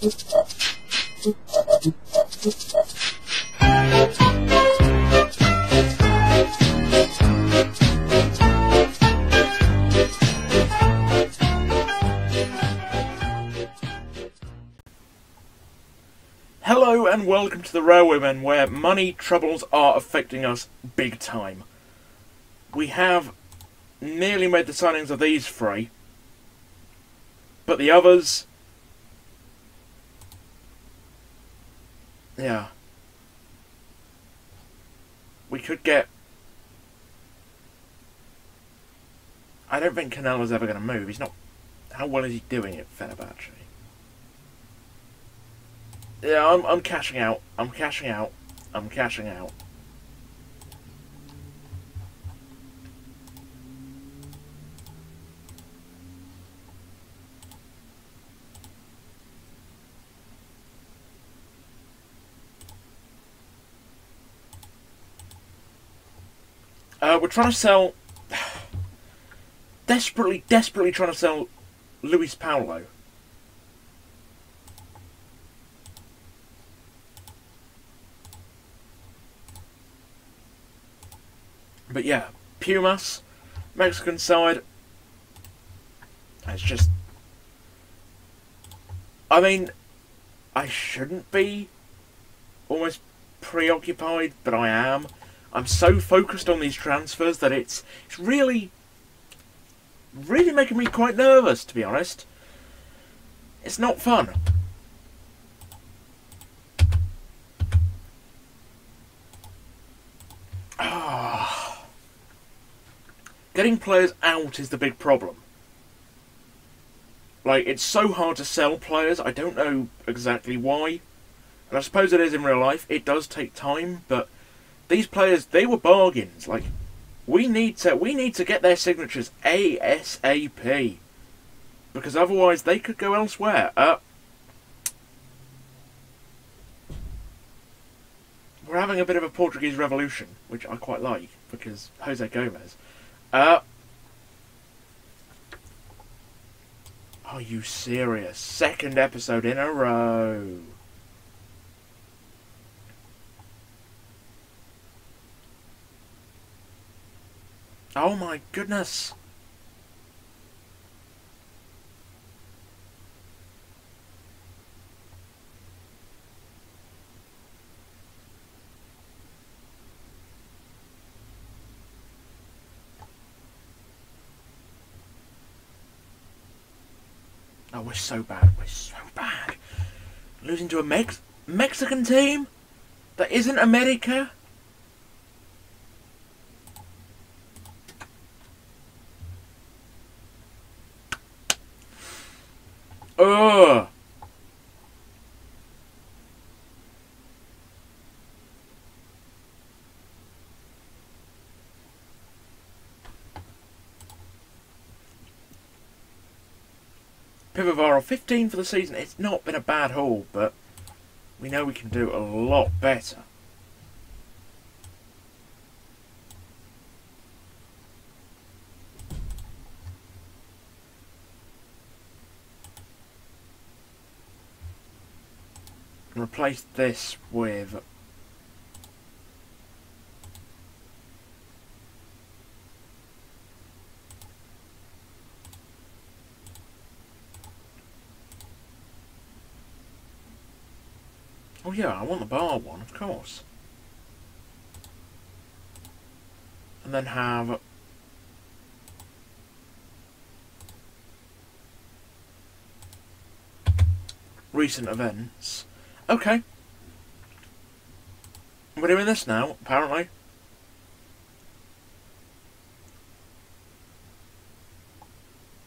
Hello and welcome to the Railwaymen, where money troubles are affecting us big time. We have nearly made the signings of these three, but the others... yeah. We could get... I don't think Canella's ever going to move. He's not... How well is he doing at Fenerbahce? Yeah, I'm cashing out. I'm cashing out. I'm cashing out. We're trying to sell... desperately trying to sell Luis Paulo. But yeah, Pumas, Mexican side, it's just... I mean, I shouldn't be almost preoccupied, but I am. I'm so focused on these transfers that it's really making me quite nervous, to be honest. It's not fun. Getting players out is the big problem. Like, it's so hard to sell players, I don't know exactly why. And I suppose it is in real life, it does take time, but these players, they were bargains. Like, we need to get their signatures ASAP. Because otherwise they could go elsewhere. We're having a bit of a Portuguese revolution, which I quite like, because Jose Gomez. Are you serious? Second episode in a row. Oh my goodness. Oh, we're so bad. We're so bad. Losing to a Mexican team that isn't America. Ugh. Pivovaro 15 for the season. It's not been a bad haul, but we know we can do a lot better. And replace this with... oh yeah, I want the bar one, of course. And then have... recent events. Okay. We're doing this now, apparently.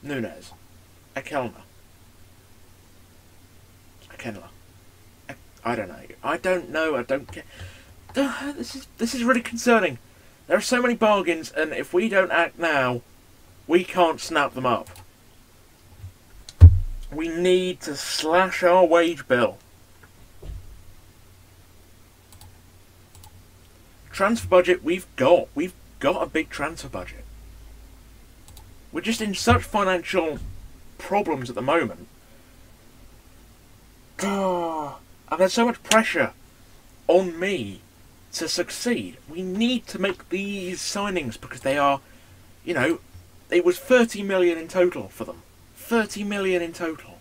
Nunes. Akelna. Akenla. I don't know. I don't know. I don't care. This is really concerning. There are so many bargains, and if we don't act now, we can't snap them up. We need to slash our wage bill. Transfer budget, we've got a big transfer budget. We're just in such financial problems at the moment. And there's so much pressure on me to succeed. We need to make these signings because they are, you know, it was 30 million in total for them. 30 million in total.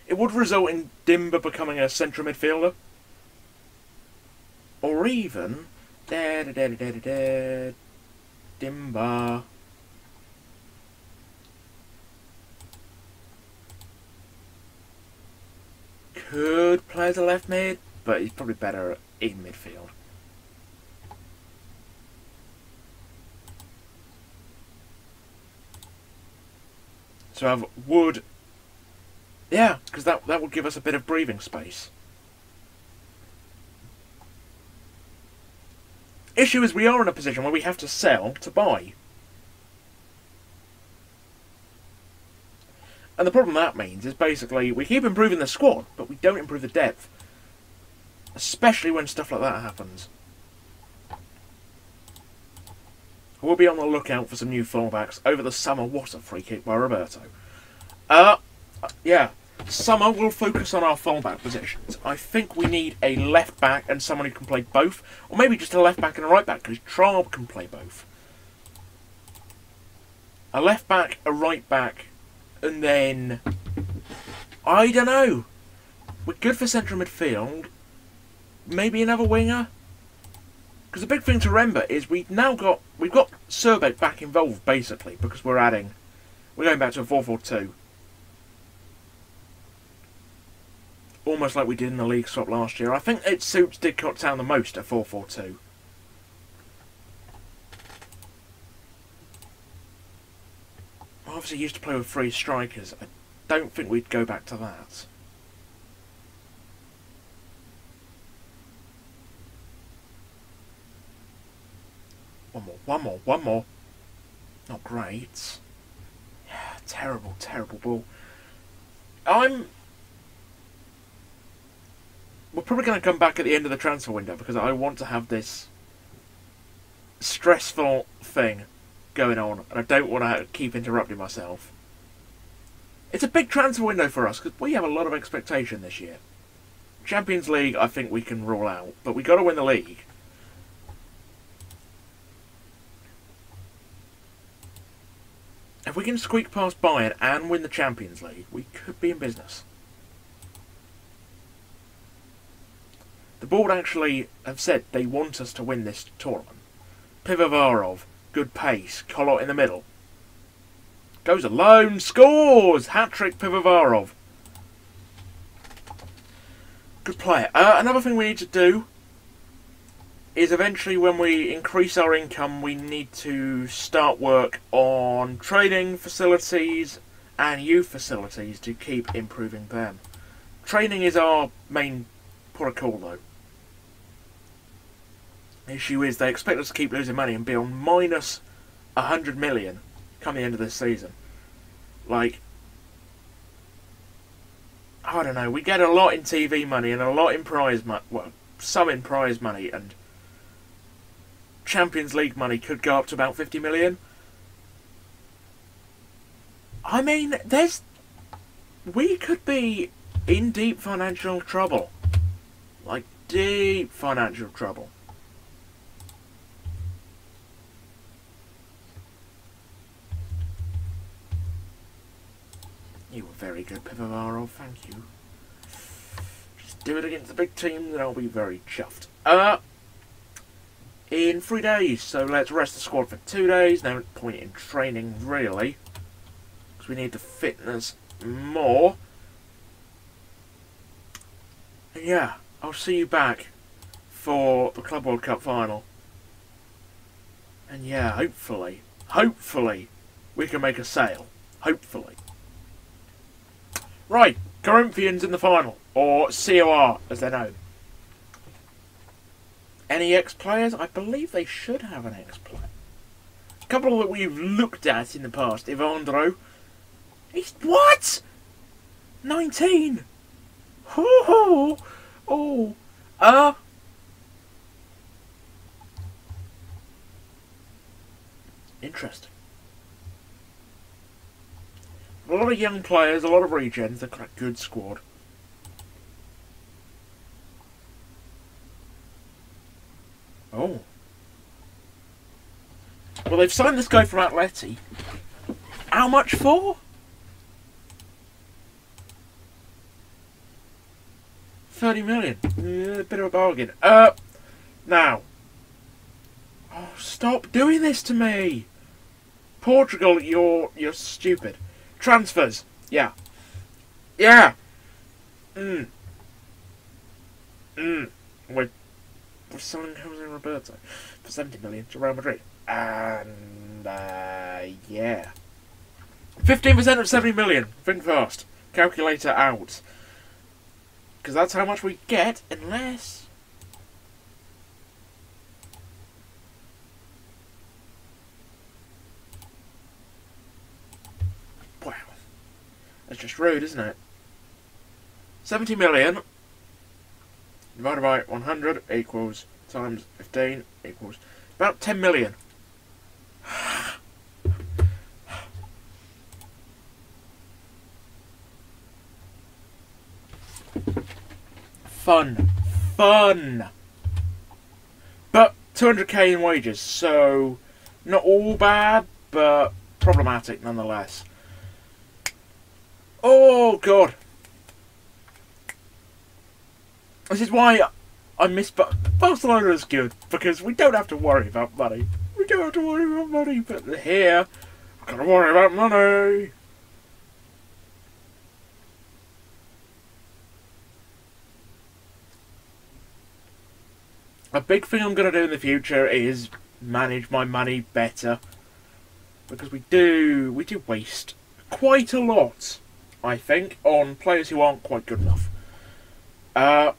It would result in Dimber becoming a central midfielder. Or even... Dimber... Could play as a left mid, but he's probably better in midfield. So I have Wood... Yeah, because that would give us a bit of breathing space. Issue is we are in a position where we have to sell to buy. And the problem that means is basically we keep improving the squad, but we don't improve the depth. Especially when stuff like that happens. We'll be on the lookout for some new fullbacks over the summer. What a free kick by Roberto. Yeah. Summer will focus on our fullback positions. I think we need a left back and someone who can play both. Or maybe just a left back and a right back, because Traub can play both. A left back, a right back, and then... I don't know. We're good for central midfield. Maybe another winger. Because the big thing to remember is we've got Serbeck back involved, basically, because we're going back to a 4-4-2. Almost like we did in the league swap last year. I think it suits Didcot Town the most, a 4-4-2. Obviously used to play with 3 strikers. I don't think we'd go back to that. One more. Not great. Yeah, terrible ball. We're probably going to come back at the end of the transfer window because I want to have this stressful thing going on and I don't want to keep interrupting myself. It's a big transfer window for us because we have a lot of expectation this year. Champions League I think we can rule out, but we got to win the league. If we can squeak past Bayern and win the Champions League, we could be in business. The board actually have said they want us to win this tournament. Pivovarov, good pace, Collot in the middle. Goes alone, scores! Hat-trick Pivovarov. Good player. Another thing we need to do is eventually when we increase our income we need to start work on training facilities and youth facilities to keep improving them. Training is our main port of call though. The issue is they expect us to keep losing money and be on minus 100 million come the end of this season. Like, I don't know, we get a lot in TV money and a lot in prize money, well, some in prize money, and Champions League money could go up to about 50 million. I mean, we could be in deep financial trouble. Like, deep financial trouble. You were very good, Pivovarov, thank you. Just do it against the big team, then I'll be very chuffed. In 3 days, so let's rest the squad for 2 days. No point in training, really, because we need the fitness more. And yeah, I'll see you back for the Club World Cup final. And yeah, hopefully, we can make a sale. Hopefully. Right, Corinthians in the final, or COR as they're known. Any ex-players? I believe they should have an ex-player. A couple that we've looked at in the past. Ivandro. He's... What? 19? Oh. Interesting. A lot of young players, a lot of regens. They've got a good squad. Oh. Well, they've signed this guy from Atleti. How much for? 30 million. A bit of a bargain. Now. Oh, stop doing this to me. Portugal, you're stupid. Transfers. Yeah. Yeah. We're selling Jose Roberto for 70 million to Real Madrid. And, yeah. 15% of 70 million. Think fast. Calculator out. Because that's how much we get, unless... Wow. That's just rude, isn't it? 70 million divided by 100 equals times 15 equals about 10 million. Fun. But 200k in wages, so not all bad, but problematic nonetheless. Oh god. This is why I miss Barcelona is good, because we don't have to worry about money. We don't have to worry about money, but here, we've got to worry about money. A big thing I'm going to do in the future is manage my money better. Because we do waste quite a lot, I think, on players who aren't quite good enough. Oh,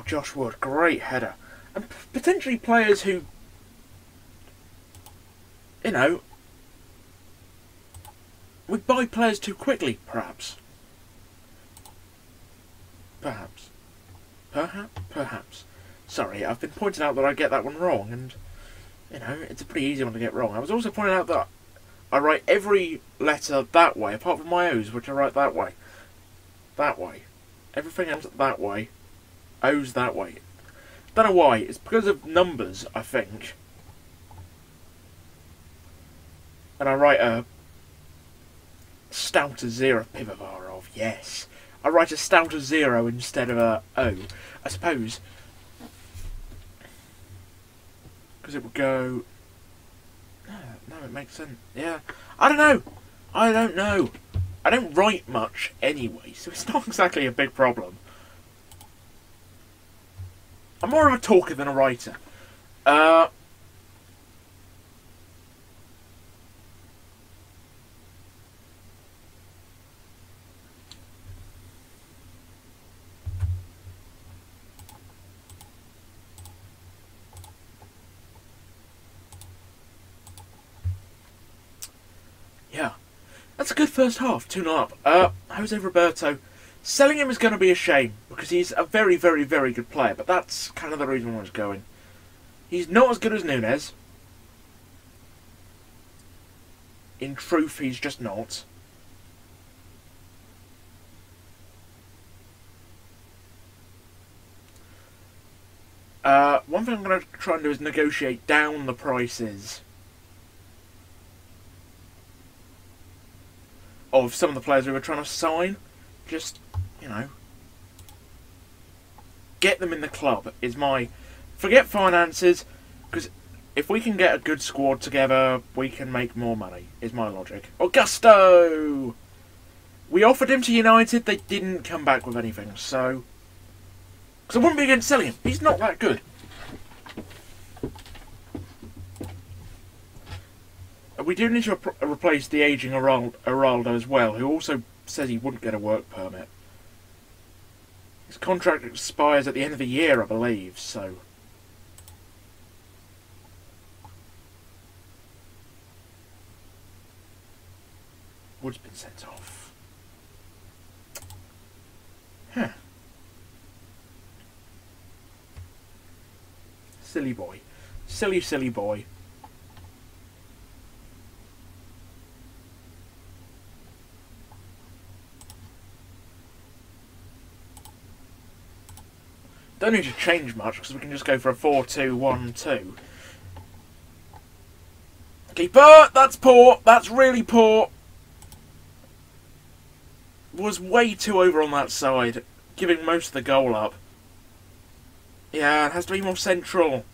Josh Wood, great header. And potentially players who, you know, we buy players too quickly, perhaps. Perhaps. Sorry, I've been pointing out that I get that one wrong, and, you know, it's a pretty easy one to get wrong. I was also pointing out that I write every letter that way, apart from my O's, which I write that way. That way. Everything else that way. O's that way. Don't know why. It's because of numbers, I think. And I write a stouter zero Pivovarov, yes. I write a stouter zero instead of a O. I suppose. Because it would go... No, it makes sense. Yeah. I don't know. I don't write much anyway, so it's not exactly a big problem. I'm more of a talker than a writer. Yeah. That's a good first half, 2-0 up. Jose Roberto, selling him is going to be a shame, because he's a very, very, very good player, but that's kind of the reason why he's going. He's not as good as Nunes. In truth, he's just not. One thing I'm going to try and do is negotiate down the prices of some of the players we were trying to sign. Just, you know, get them in the club is my... Forget finances, because if we can get a good squad together, we can make more money, is my logic. Augusto! We offered him to United, they didn't come back with anything, so... Because I wouldn't be against selling him, he's not that good. We do need to replace the ageing Araldo as well, who also says he wouldn't get a work permit. His contract expires at the end of the year, I believe, so... Wood's been sent off. Huh. Silly boy. Silly, silly boy. Don't need to change much because we can just go for a 4-2-1-2. Keeper! That's poor! That's really poor! Was way too over on that side, giving most of the goal up. Yeah, it has to be more central.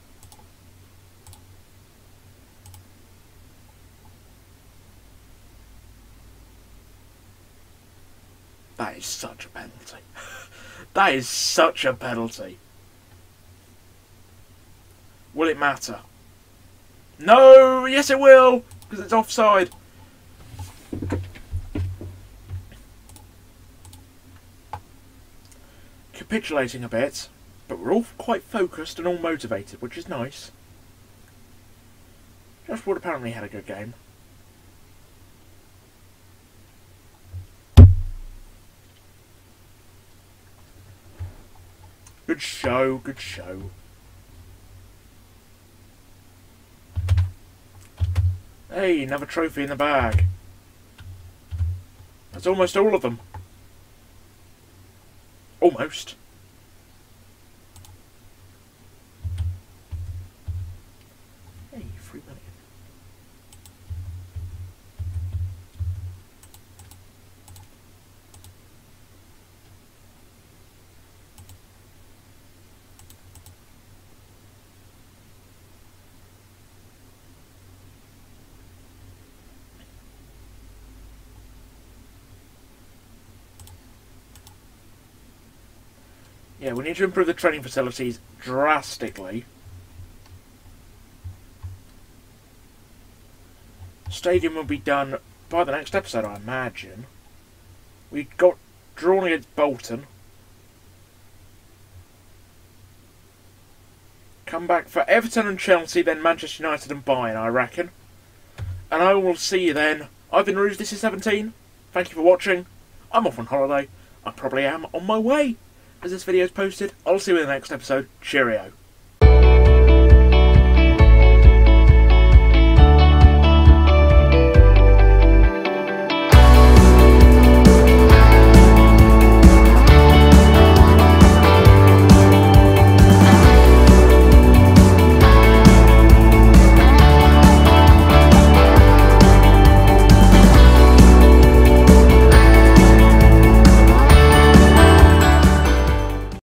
That is such a penalty. That is such a penalty. Will it matter? No! Yes it will! Because it's offside. Capitulating a bit, but we're all quite focused and all motivated, which is nice. Josh Wood apparently had a good game. Good show, good show. Hey, another trophy in the bag. That's almost all of them. Almost. Hey, 3 million. Yeah, we need to improve the training facilities drastically. Stadium will be done by the next episode, I imagine. We got drawn against Bolton. Come back for Everton and Chelsea, then Manchester United and Bayern, I reckon. And I will see you then. I've been Rouge, this is 17. Thank you for watching. I'm off on holiday. I probably am on my way as this video is posted. I'll see you in the next episode. Cheerio.